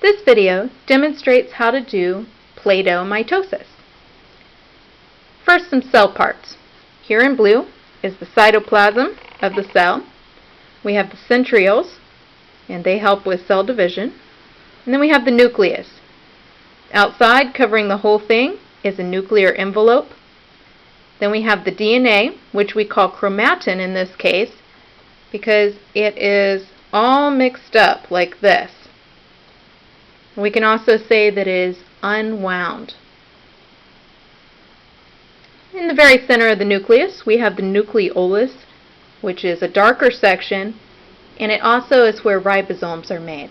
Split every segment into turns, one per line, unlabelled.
This video demonstrates how to do Playdoh mitosis. First, some cell parts. Here in blue is the cytoplasm of the cell. We have the centrioles, and they help with cell division. And then we have the nucleus. Outside, covering the whole thing, is a nuclear envelope. Then we have the DNA, which we call chromatin in this case, because it is all mixed up like this. We can also say that it is unwound. In the very center of the nucleus, we have the nucleolus, which is a darker section, and it also is where ribosomes are made.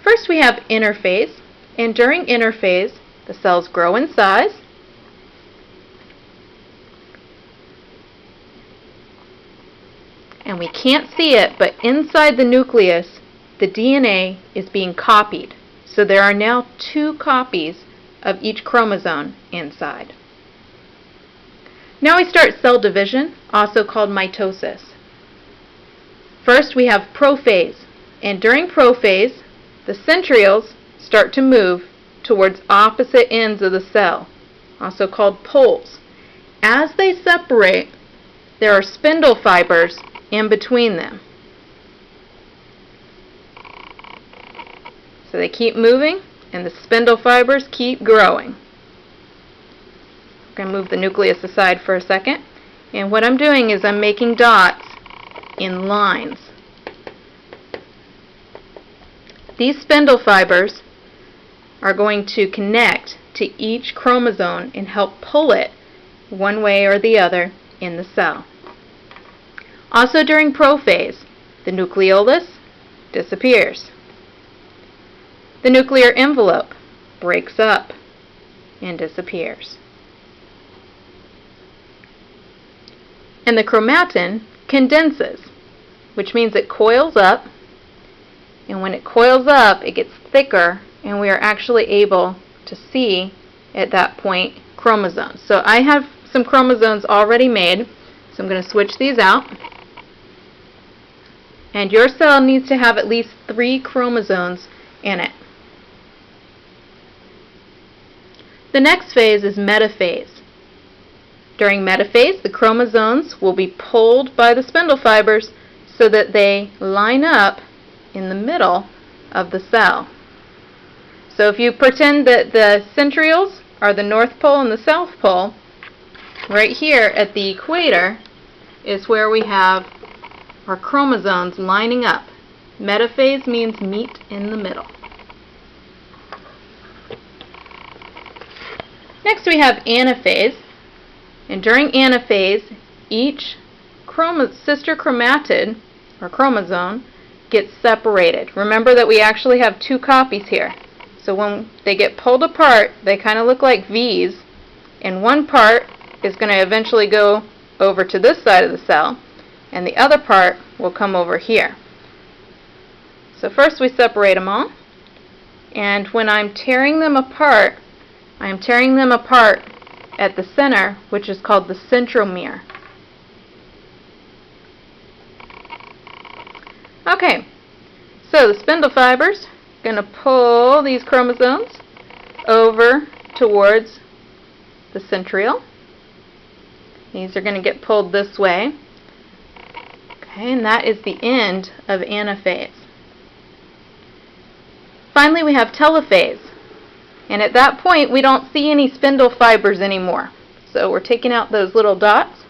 First, we have interphase, and during interphase, the cells grow in size. And we can't see it, but inside the nucleus, the DNA is being copied. So there are now 2 copies of each chromosome inside. Now we start cell division, also called mitosis. First we have prophase, and during prophase, the centrioles start to move towards opposite ends of the cell, also called poles. As they separate, there are spindle fibers in between them. So they keep moving, and the spindle fibers keep growing. I'm going to move the nucleus aside for a second. And what I'm doing is I'm making dots in lines. These spindle fibers are going to connect to each chromosome and help pull it one way or the other in the cell. Also during prophase, the nucleolus disappears. The nuclear envelope breaks up and disappears. And the chromatin condenses, which means it coils up, and when it coils up, it gets thicker, and we are actually able to see at that point chromosomes. So I have some chromosomes already made, so I'm going to switch these out. And your cell needs to have at least 3 chromosomes in it. The next phase is metaphase. During metaphase, the chromosomes will be pulled by the spindle fibers so that they line up in the middle of the cell. So if you pretend that the centrioles are the North Pole and the South Pole, right here at the equator is where we have our chromosomes lining up. Metaphase means meet in the middle. Next we have anaphase, and during anaphase, each sister chromatid, or chromosome, gets separated. Remember that we actually have 2 copies here. So when they get pulled apart, they kind of look like V's, and one part is going to eventually go over to this side of the cell, and the other part will come over here. So first we separate them all, and when I'm tearing them apart, I am tearing them apart at the center, which is called the centromere. Okay, so the spindle fibers are going to pull these chromosomes over towards the centriole. These are going to get pulled this way. Okay, and that is the end of anaphase. Finally, we have telophase. And at that point, we don't see any spindle fibers anymore. So we're taking out those little dots,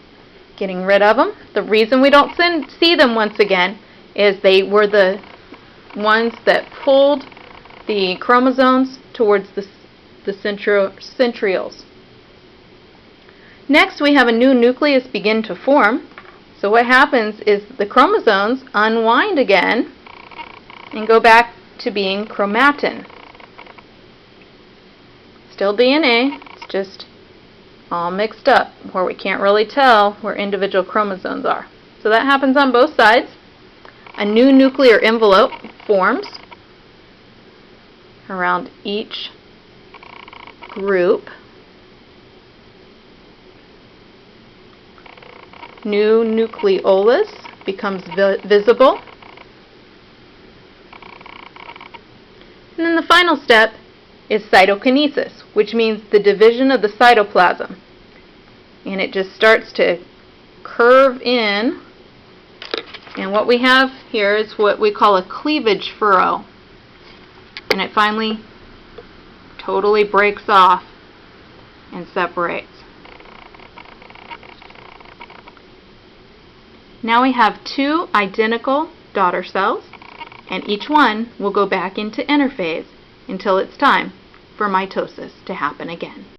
getting rid of them. The reason we don't see them once again is they were the ones that pulled the chromosomes towards the centrioles. Next, we have a new nucleus begin to form. So what happens is the chromosomes unwind again and go back to being chromatin. Still DNA, it's just all mixed up where we can't really tell where individual chromosomes are. So that happens on both sides. A new nuclear envelope forms around each group. New nucleolus becomes visible. And then the final step is cytokinesis, which means the division of the cytoplasm. And it just starts to curve in, and what we have here is what we call a cleavage furrow. And it finally totally breaks off and separates. Now we have two identical daughter cells, and each one will go back into interphase until it's time for mitosis to happen again.